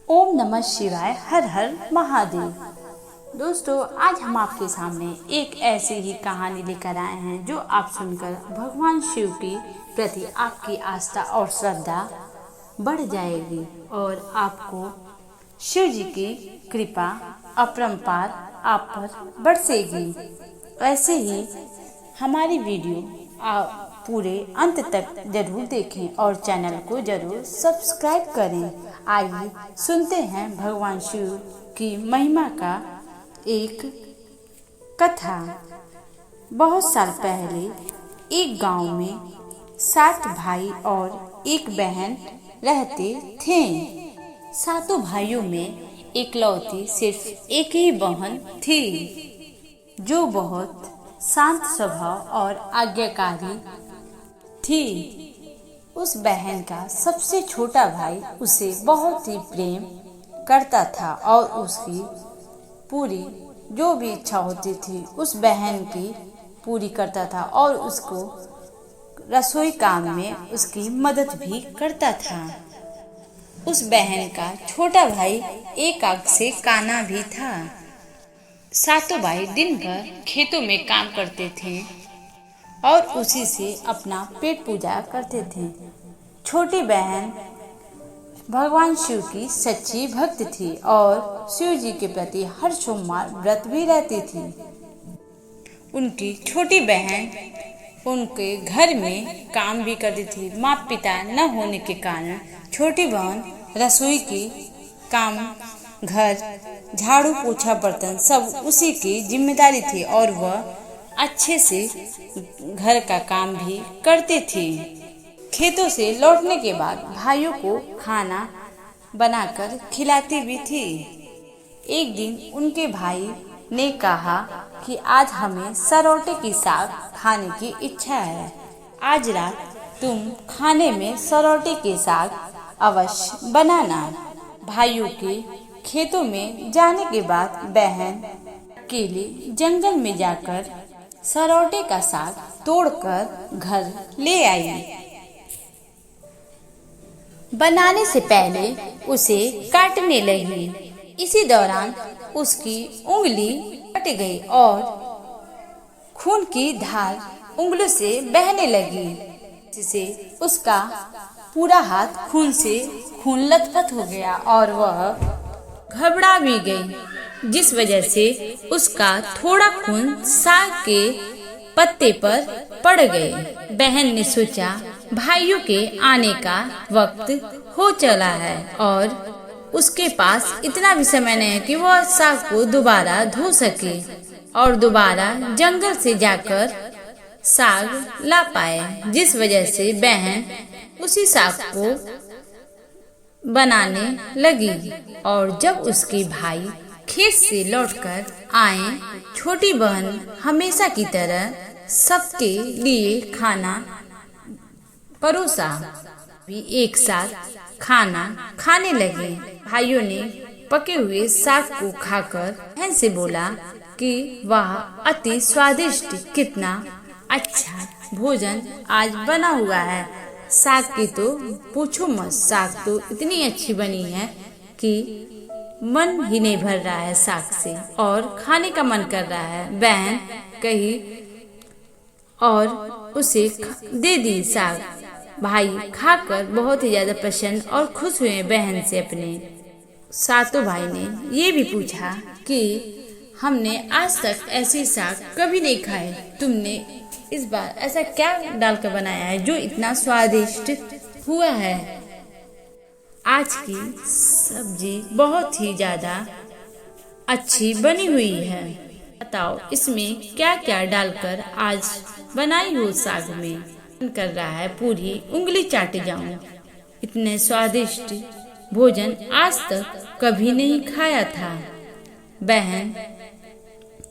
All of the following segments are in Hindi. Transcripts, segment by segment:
ओम नमः शिवाय, हर हर महादेव। दोस्तों, आज हम आपके सामने एक ऐसी ही कहानी लेकर आए हैं जो आप सुनकर भगवान शिव के प्रति आपकी आस्था और श्रद्धा बढ़ जाएगी और आपको शिव जी की कृपा अपरंपार आप पर बरसेगी। ऐसे ही हमारी वीडियो आप पूरे अंत तक जरूर देखें और चैनल को जरूर सब्सक्राइब करें। आइए सुनते हैं भगवान शिव की महिमा का एक कथा। बहुत साल पहले एक गांव में 7 भाई और एक बहन रहते थे। सातों भाइयों में इकलौती सिर्फ एक ही बहन थी जो बहुत शांत स्वभाव और आज्ञाकारी थी। उस बहन का सबसे छोटा भाई उसे बहुत ही प्रेम करता था और उसकी पूरी जो भी इच्छा होती थी उस बहन की पूरी करता था और उसको रसोई काम में उसकी मदद भी करता था। उस बहन का छोटा भाई एक आंख से काना भी था। सातों भाई दिन भर खेतों में काम करते थे और उसी से अपना पेट पूजा करते थे। छोटी बहन भगवान शिव की सच्ची भक्त थी और शिव जी के प्रति हर सोमवार व्रत भी रहती थी। उनकी छोटी बहन उनके घर में काम भी करती थी। माता पिता न होने के कारण छोटी बहन रसोई की काम, घर, झाड़ू पोछा, बर्तन सब उसी की जिम्मेदारी थी और वह अच्छे से घर का काम भी करती थी। खेतों से लौटने के बाद भाइयों को खाना बनाकर खिलाती भी थी। एक दिन उनके भाई ने कहा कि आज हमें सरौटे की साग खाने की इच्छा है। आज रात तुम खाने में सरौटे के साग अवश्य बनाना। भाइयों के खेतों में जाने के बाद बहन अकेले जंगल में जाकर सरौटे का साग तोड़कर घर ले आई। बनाने से पहले उसे काटने लगी। इसी दौरान उसकी उंगली कट गई और खून की धार उंगली से बहने लगी, जिससे उसका पूरा हाथ खून लथपथ हो गया और वह घबरा भी गई, जिस वजह से उसका थोड़ा खून साग के पत्ते पर पड़ गए। बहन ने सोचा भाइयों के आने का वक्त हो चला है और उसके पास इतना भी समय नहीं है कि वह साग को दोबारा धो सके और दोबारा जंगल से जाकर साग ला पाए, जिस वजह से बहन उसी साग को बनाने लगी। और जब उसके भाई खेत से लौटकर आए, छोटी बहन हमेशा की तरह सबके लिए खाना परोसा। भी एक साथ खाना खाने लगे। भाइयों ने पके हुए साग को खाकर बहन से बोला कि वाह, अति स्वादिष्ट, कितना अच्छा भोजन आज बना हुआ है। साग की तो पूछो मत, साग तो इतनी अच्छी बनी है कि मन ही नहीं भर रहा है साग से और खाने का मन कर रहा है। बहन कही और उसे दे दी साग। भाई खाकर बहुत ही ज्यादा प्रसन्न और खुश हुए बहन से। अपने सातों भाई ने ये भी पूछा कि हमने आज तक ऐसी साग कभी नहीं खाए, तुमने इस बार ऐसा क्या डालकर बनाया है जो इतना स्वादिष्ट हुआ है। आज की सब्जी बहुत ही ज्यादा अच्छी बनी हुई है, बताओ इसमें क्या क्या डालकर आज बनाई हो साग में। मन कर रहा है पूरी उंगली चाटे जाऊं, इतने स्वादिष्ट भोजन आज तक कभी नहीं खाया था। बहन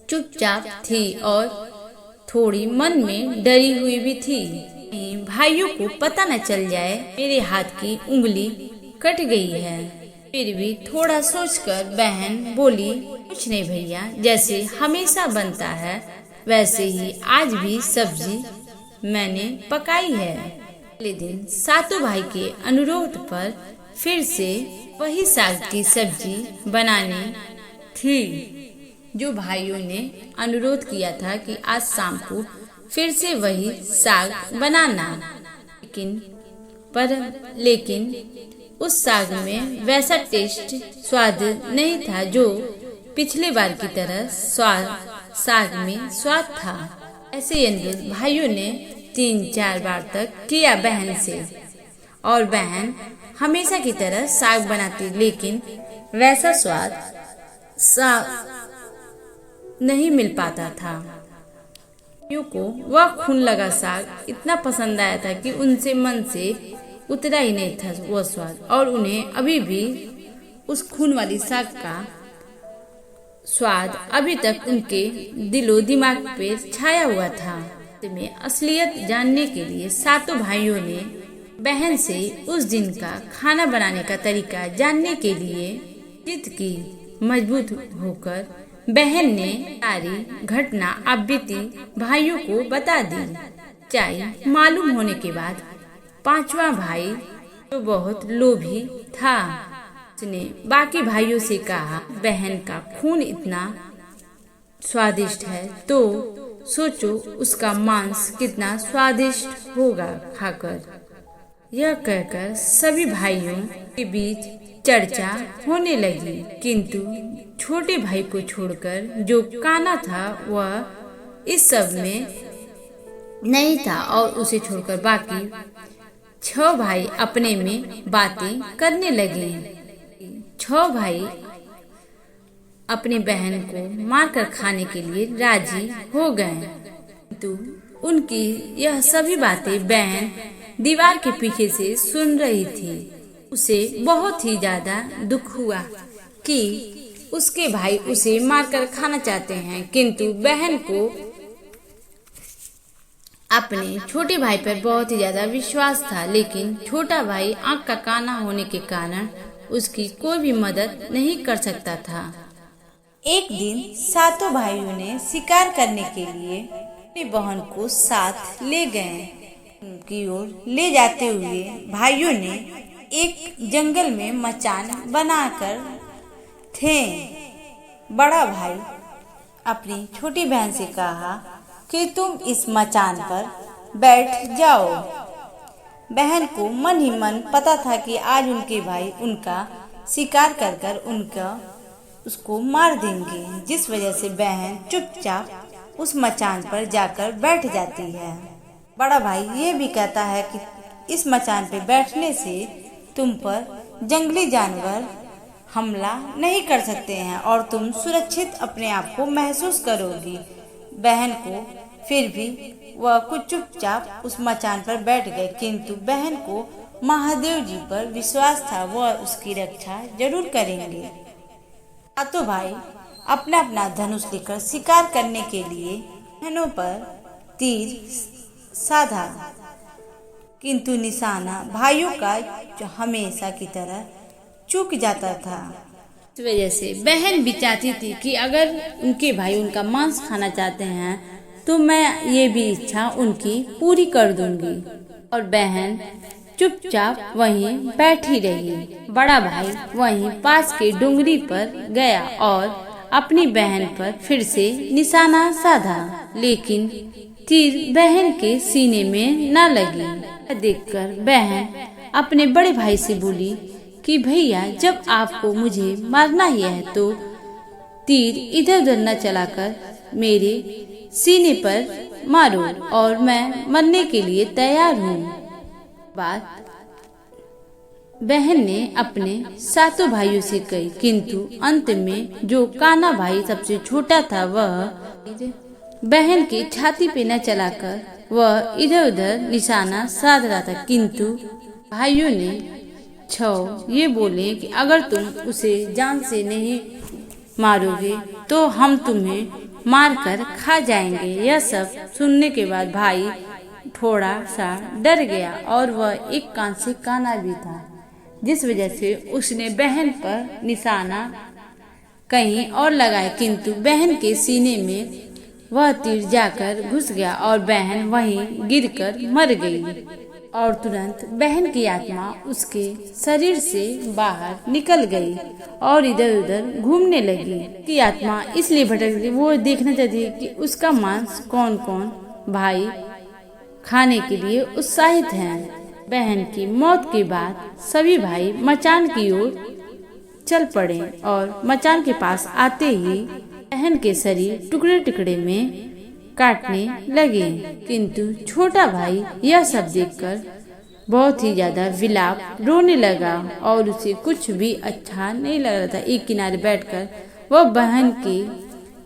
चुपचाप थी और थोड़ी मन में डरी हुई भी थी, भाइयों को पता न चल जाए मेरे हाथ की उंगली कट गई है। फिर भी थोड़ा सोचकर बहन बोली, कुछ नहीं भैया, जैसे हमेशा बनता है वैसे ही आज भी सब्जी मैंने पकाई है। अगले दिन सातों भाई के अनुरोध पर फिर से वही साग की सब्जी बनानी थी जो भाइयों ने अनुरोध किया था कि आज शाम को फिर से वही साग बनाना। लेकिन उस साग में वैसा टेस्ट स्वाद नहीं था जो पिछले बार की तरह साग में स्वाद था। ऐसे अनुरोध भाइयों ने 3-4 बार तक किया बहन से, और बहन हमेशा की तरह साग बनाती, लेकिन वैसा स्वाद नहीं मिल पाता था। भाइयों को वह खून लगा साग इतना पसंद आया था कि उनसे मन से उतरा ही नहीं था वह स्वाद, और उन्हें अभी भी उस खून वाली साग का स्वाद अभी तक उनके दिलो दिमाग पे छाया हुआ था। में असलियत जानने के लिए सातों भाइयों ने बहन से उस दिन का खाना बनाने का तरीका जानने के लिए जिद की। मजबूत होकर बहन ने सारी घटना अब बीती भाइयों को बता दी। चाय मालूम होने के बाद पांचवा भाई तो बहुत लोभी था, उसने बाकी भाइयों से कहा, बहन का खून इतना स्वादिष्ट है तो सोचो उसका मांस कितना स्वादिष्ट होगा खाकर। यह कहकर सभी भाइयों के बीच चर्चा होने लगी, किंतु छोटे भाई को छोड़कर जो काना था वह इस सब में नहीं था, और उसे छोड़कर बाकी 6 भाई अपने में बातें करने लगे। 6 भाई अपनी बहन को मारकर खाने के लिए राजी हो गए, किंतु उनकी यह सभी बातें बहन दीवार के पीछे से सुन रही थी। उसे बहुत ही ज्यादा दुख हुआ कि उसके भाई उसे मारकर खाना चाहते हैं, किंतु बहन को अपने छोटे भाई पर बहुत ही ज्यादा विश्वास था। लेकिन छोटा भाई आंख का काना होने के कारण उसकी कोई भी मदद नहीं कर सकता था। एक दिन सातों भाइयों ने शिकार करने के लिए अपनी बहन को साथ ले गए। की ओर ले जाते हुए भाइयों ने एक जंगल में मचान बनाकर थे। बड़ा भाई अपनी छोटी बहन से कहा कि तुम इस मचान पर बैठ जाओ। बहन को मन ही मन पता था कि आज उनके भाई उनका शिकार कर उसको मार देंगे, जिस वजह से बहन चुपचाप उस मचान पर जाकर बैठ जाती है। बड़ा भाई ये भी कहता है कि इस मचान पर बैठने से तुम पर जंगली जानवर हमला नहीं कर सकते हैं और तुम सुरक्षित अपने आप को महसूस करोगी। बहन को फिर भी वह कुछ चुपचाप उस मचान पर बैठ गए, किंतु बहन को महादेव जी पर विश्वास था, वह उसकी रक्षा जरूर करेंगे। सातों भाई अपना अपना धनुष लेकर शिकार करने के लिए बहनों पर तीर साधा, किंतु निशाना भाइयों का जो हमेशा की तरह चूक जाता था। इस वजह से बहन भी चाहती थी कि अगर उनके भाई उनका मांस खाना चाहते हैं तो मैं ये भी इच्छा उनकी पूरी कर दूंगी। और बहन चुपचाप वहीं बैठी रही। बड़ा भाई वहीं पास के डूंगरी पर गया और अपनी बहन पर फिर से निशाना साधा, लेकिन तीर बहन के सीने में न लगी। देखकर बहन अपने बड़े भाई से बोली कि भैया, जब आपको मुझे मारना ही है तो तीर इधर उधर न चलाकर मेरे सीने पर मारो और मैं मरने के लिए तैयार हूँ। बात बहन ने अपने सातों भाइयों से कही, किंतु अंत में जो काना भाई सबसे छोटा था वह बहन की छाती पे न चलाकर वह इधर उधर निशाना साध रहा था। किंतु भाइयों ने ये बोले कि अगर तुम उसे जान से नहीं मारोगे तो हम तुम्हें मारकर खा जाएंगे। यह सब सुनने के बाद भाई थोड़ा सा डर गया और वह एक कान से काना भी था, जिस वजह से उसने बहन पर निशाना कहीं और लगाया, किंतु बहन के सीने में वह तीर जाकर घुस गया और बहन वहीं गिरकर मर गई। और तुरंत बहन की आत्मा उसके शरीर से बाहर निकल गई और इधर उधर घूमने लगी। की आत्मा इसलिए भटक रही, वो देखना चाहती है कि उसका मांस कौन कौन भाई खाने के लिए उत्साहित हैं। बहन की मौत के बाद सभी भाई मचान की ओर चल पड़े और मचान के पास आते ही बहन के शरीर टुकड़े टुकड़े में काटने लगे। किंतु छोटा भाई यह सब देखकर बहुत ही ज्यादा विलाप रोने लगा और उसे कुछ भी अच्छा नहीं लग रहा था। एक किनारे बैठकर वह बहन की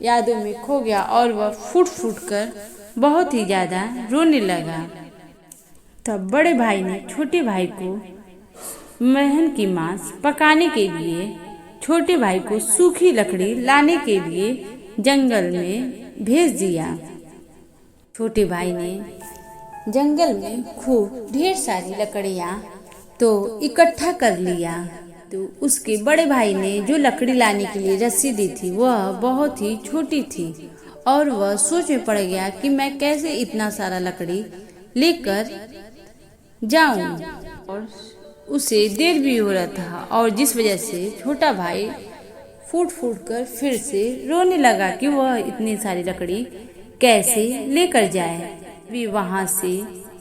यादों में खो गया और वह फूट फूट कर बहुत ही ज्यादा रोने लगा। तब बड़े भाई ने छोटे भाई को बहन की मांस पकाने के लिए छोटे भाई को सूखी लकड़ी लाने के लिए जंगल में भेज दिया। छोटे भाई ने जंगल में खूब ढेर सारी लकड़ियां तो इकट्ठा कर लिया। तो उसके बड़े भाई ने जो लकड़ी लाने के लिए रस्सी दी थी वह बहुत ही छोटी थी और वह सोच में पड़ गया कि मैं कैसे इतना सारा लकड़ी लेकर जाऊं, और उसे देर भी हो रहा था और जिस वजह से छोटा भाई फूट फूट कर फिर से रोने लगा कि वह इतनी सारी लकड़ी कैसे लेकर जाए। भी वहां से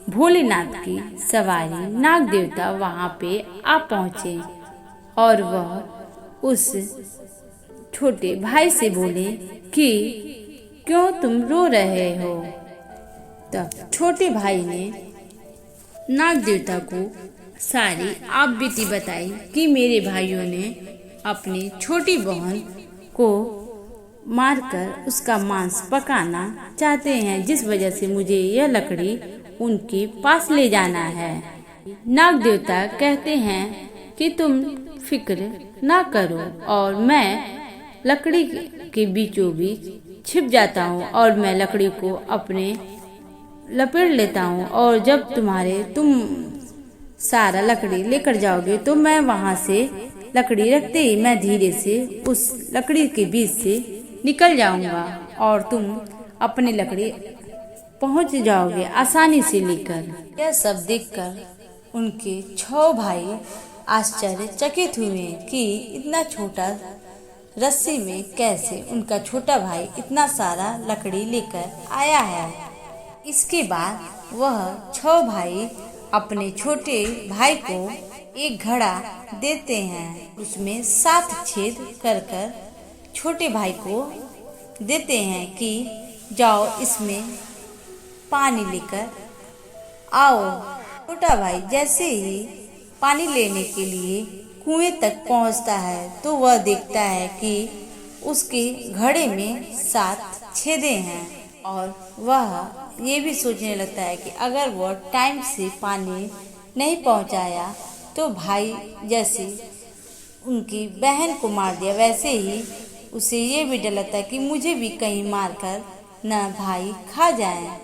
भोलेनाथ की सवारी नाग देवता वहां पे आ पहुंचे और वह उस छोटे भाई से बोले कि क्यों तुम रो रहे हो। तब छोटे भाई ने नाग देवता को सारी आप बीती बताई कि मेरे भाइयों ने अपनी छोटी बहन को मारकर उसका मांस पकाना चाहते हैं, जिस वजह से मुझे यह लकड़ी उनके पास ले जाना है। नाग देवता कहते हैं कि तुम फिक्र ना करो और मैं लकड़ी के बीचों बीच छिप जाता हूँ और मैं लकड़ी को अपने लपेट लेता हूँ और जब तुम सारा लकड़ी लेकर जाओगे तो मैं वहां से लकड़ी रखते ही मैं धीरे से उस लकड़ी के बीच से निकल जाऊंगा और तुम अपनी लकड़ी पहुंच जाओगे आसानी से लेकर। यह सब देखकर उनके 6 भाई आश्चर्यचकित हुए कि इतना छोटा रस्सी में कैसे उनका छोटा भाई इतना सारा लकड़ी लेकर आया है। इसके बाद वह 6 भाई अपने छोटे भाई को एक घड़ा देते हैं, उसमें 7 छेद कर कर छोटे भाई को देते हैं कि जाओ इसमें पानी लेकर आओ। छोटा भाई जैसे ही पानी लेने के लिए कुएं तक पहुंचता है तो वह देखता है कि उसके घड़े में 7 छेदे हैं और वह ये भी सोचने लगता है कि अगर वह टाइम से पानी नहीं पहुंचाया तो भाई जैसे उनकी बहन को मार दिया वैसे ही उसे ये भी डर लगता है कि मुझे भी कहीं मारकर न भाई खा जाए,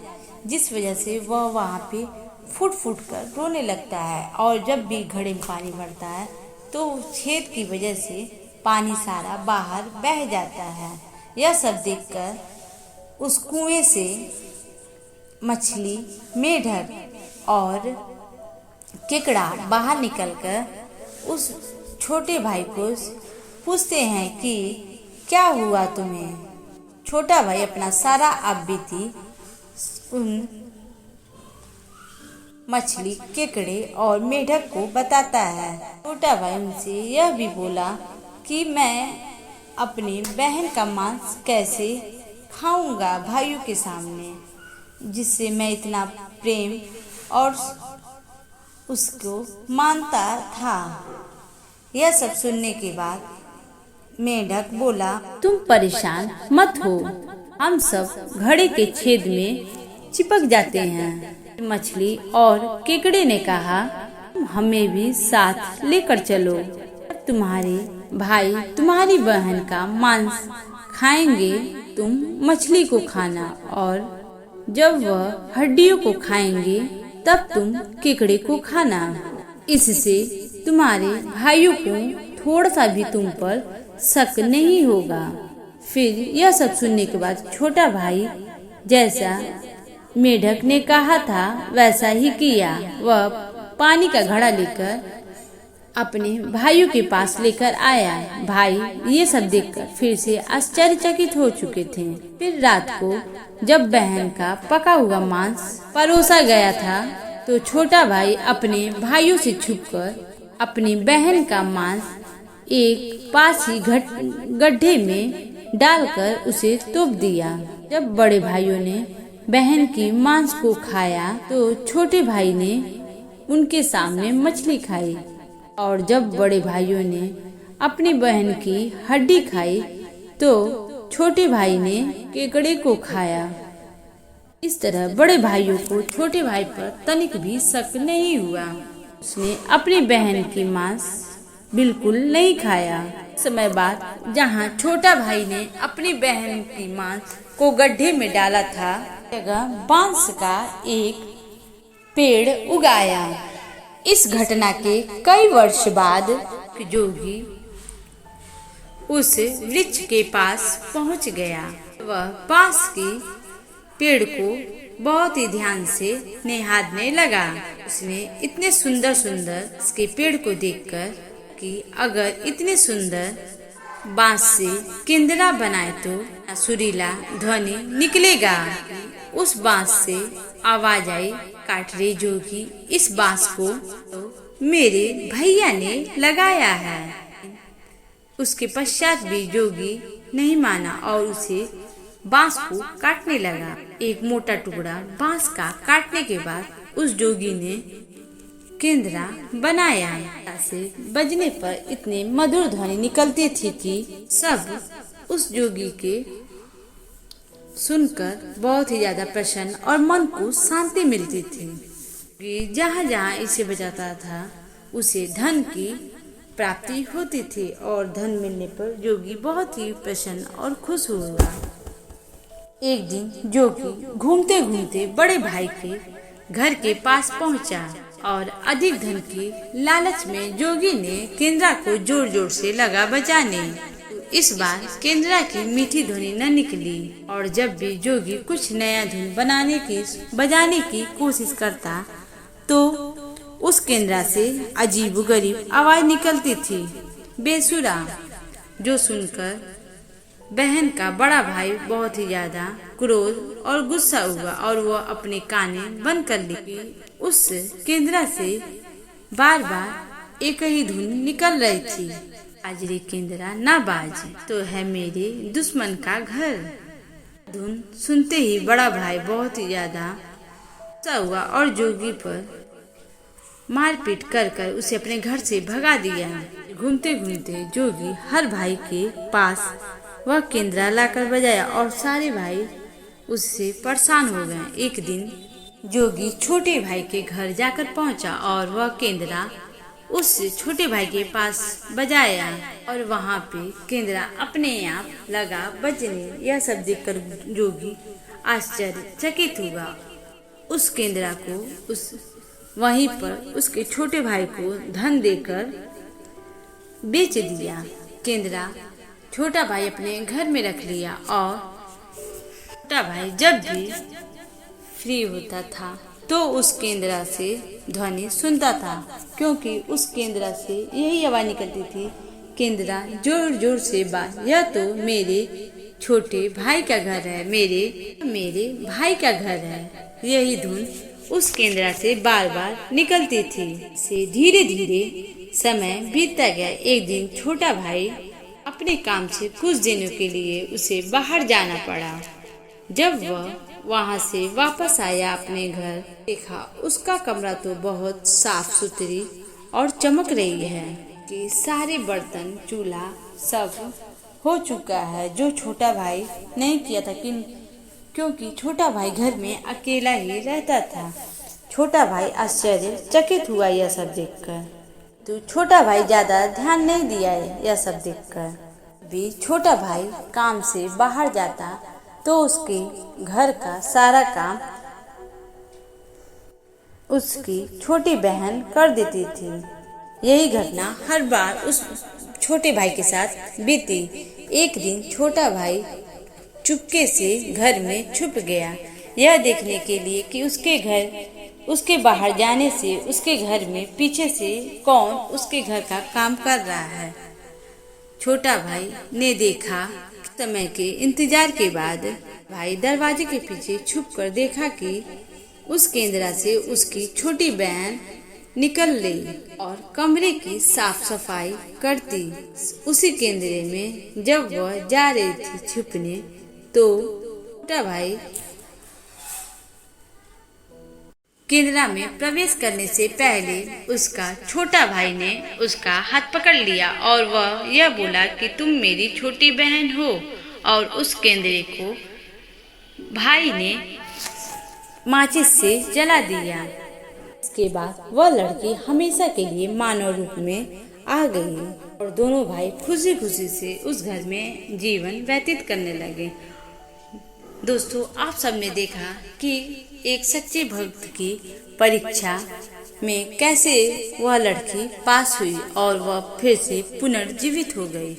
जिस वजह से वह वहाँ पे फुट फुट कर रोने लगता है। और जब भी घड़े में पानी भरता है तो छेद की वजह से पानी सारा बाहर बह जाता है। यह सब देखकर उस कुएं से मछली, मेढक और केकड़ा बाहर निकलकर उस छोटे भाई को पूछते हैं कि क्या हुआ तुम्हें। छोटा भाई अपना सारा आपबीती उन मछली, केकड़े और मेढक को बताता है। छोटा भाई उनसे यह भी बोला कि मैं अपनी बहन का मांस कैसे खाऊंगा भाइयों के सामने, जिससे मैं इतना प्रेम और उसको मानता था। यह सब सुनने के बाद मेढक बोला, तुम परेशान मत हो, हम सब घड़े के छेद में चिपक जाते हैं। मछली और केकड़े ने कहा, हमें भी साथ लेकर चलो, तुम्हारे भाई तुम्हारी बहन का मांस खाएंगे, तुम मछली को खाना और जब वह हड्डियों को खाएंगे तब तुम केकड़े को खाना। इससे तुम्हारे भाइयों को थोड़ा सा भी तुम पर शक नहीं होगा। फिर यह सब सुनने के बाद छोटा भाई जैसा मेढक ने कहा था वैसा ही किया। वह पानी का घड़ा लेकर अपने भाइयों के पास लेकर आया। भाई ये सब देखकर फिर से आश्चर्यचकित हो चुके थे। फिर रात को जब बहन का पका हुआ मांस परोसा गया था तो छोटा भाई अपने भाइयों से छुपकर अपनी बहन का मांस एक पास ही गड्ढे में डालकर उसे तोप दिया। जब बड़े भाइयों ने बहन की मांस को खाया तो छोटे भाई ने उनके सामने मछली खाई, और जब बड़े भाइयों ने अपनी बहन की हड्डी खाई तो छोटे भाई ने केकड़े को खाया। इस तरह बड़े भाइयों को छोटे भाई पर तनिक भी शक नहीं हुआ। उसने अपनी बहन की मांस बिल्कुल नहीं खाया। समय बाद जहाँ छोटा भाई ने अपनी बहन की मांस को गड्ढे में डाला था, जगह बांस का एक पेड़ उगाया। इस घटना के कई वर्ष बाद जोगी उस वृक्ष के पास पहुंच गया। वह पास की पेड़ को बहुत ही ध्यान से निहारने लगा। उसने इतने सुंदर सुंदर इसके पेड़ को देखकर कि अगर इतने सुंदर बांस से केंद्रा बनाए तो सुरीला ध्वनि निकलेगा। उस बांस से आवाज आई, काट रे जोगी, इस बांस को तो मेरे भैया ने लगाया है। उसके पश्चात भी जोगी नहीं माना और उसे बांस को काटने लगा। एक मोटा टुकड़ा बांस का काटने के बाद उस जोगी ने केंद्रा बनाया। से बजने पर इतने मधुर ध्वनि निकलती थी कि सब उस जोगी के सुनकर बहुत ही ज्यादा प्रसन्न और मन को शांति मिलती थी। जहाँ जहाँ इसे बजाता था उसे धन की प्राप्ति होती थी, और धन मिलने पर जोगी बहुत ही प्रसन्न और खुश हुआ। एक दिन जोगी घूमते घूमते बड़े भाई के घर के पास पहुंचा और अधिक धन की लालच में जोगी ने केंद्रा को जोर जोर से लगा बजाने। इस बार केंद्रा की मीठी ध्वनि न निकली, और जब भी जोगी कुछ नया धुन बजाने की कोशिश करता तो उस केंद्रा से अजीबोगरीब आवाज निकलती थी, बेसुरा। जो सुनकर बहन का बड़ा भाई बहुत ही ज्यादा क्रोध और गुस्सा हुआ और वह अपने काने बंद कर ली। उस केंद्रा से बार बार एक ही धुन निकल रही थी, आज रे केंद्रा ना बाज, तो है मेरे दुश्मन का घर। धुन सुनते ही बड़ा भाई बहुत ही ज्यादा गुस्सा हुआ और जोगी पर मारपीट कर कर उसे अपने घर से भगा दिया। घूमते घूमते जोगी हर भाई के पास वह केंद्रा लाकर बजाया और सारे भाई उससे परेशान हो गए। एक दिन जोगी छोटे भाई के घर जाकर पहुंचा और वह केंद्रा उस छोटे भाई के पास बजाया, और वहां पे केंद्रा अपने आप लगा बजने। यह सब देखकर जोगी आश्चर्यचकित हुआ। उस केंद्रा को वहीं पर उसके छोटे भाई को धन देकर बेच दिया। केंद्रा छोटा भाई अपने घर में रख लिया, और छोटा भाई जब भी फ्री होता था तो उस केंद्रा से ध्वनि सुनता था, क्योंकि उस केंद्रा से यही आवाज निकलती थी, केंद्रा जोर जोर से बाज, यह तो मेरे छोटे भाई का घर है, मेरे भाई का घर है। यही धुन उस केंद्रा से बार बार निकलती थी। से धीरे धीरे समय बीतता गया। एक दिन छोटा भाई अपने काम से कुछ दिनों के लिए उसे बाहर जाना पड़ा। जब वह वहां से वापस आया अपने घर, देखा उसका कमरा तो बहुत साफ सुथरी और चमक रही है कि सारे बर्तन चूल्हा सब हो चुका है, जो छोटा भाई नहीं किया था क्योंकि छोटा भाई घर में अकेला ही रहता था। छोटा भाई आश्चर्यचकित हुआ यह सब देखकर, तो छोटा भाई ज्यादा ध्यान नहीं दिया यह सब देखकर। भी छोटा भाई काम से बाहर जाता तो उसके घर का सारा काम उसकी छोटी बहन कर देती थी। यही घटना हर बार उस छोटे भाई के साथ बीती। एक दिन छोटा भाई चुपके से घर में छुप गया। यह देखने के लिए कि उसके बाहर जाने से उसके घर में पीछे से कौन उसके घर का काम कर रहा है। छोटा भाई ने देखा। समय के इंतजार के बाद भाई दरवाजे के पीछे छुपकर देखा कि उस केंद्रा से उसकी छोटी बहन निकल ली और कमरे की साफ सफाई करती। उसी केंद्रे में जब वह जा रही थी छुपने, तो छोटा भाई केंद्रा में प्रवेश करने से पहले उसका छोटा भाई ने उसका हाथ पकड़ लिया और वह यह बोला कि तुम मेरी छोटी बहन हो। और उस केंद्रे को भाई ने माचिस से जला दिया। इसके बाद वह लड़की हमेशा के लिए मानव रूप में आ गई और दोनों भाई खुशी खुशी से उस घर में जीवन व्यतीत करने लगे। दोस्तों, आप सबने देखा कि एक सच्चे भक्त की परीक्षा में कैसे वह लड़की पास हुई और वह फिर से पुनर्जीवित हो गई।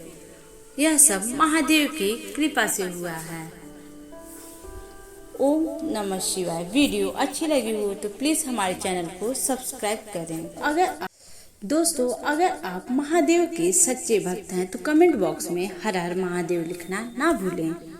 यह सब महादेव की कृपा से हुआ है। ओम नमः शिवाय। वीडियो अच्छी लगी हो तो प्लीज हमारे चैनल को सब्सक्राइब करें। दोस्तों, अगर आप महादेव के सच्चे भक्त हैं तो कमेंट बॉक्स में हर हर महादेव लिखना ना भूलें।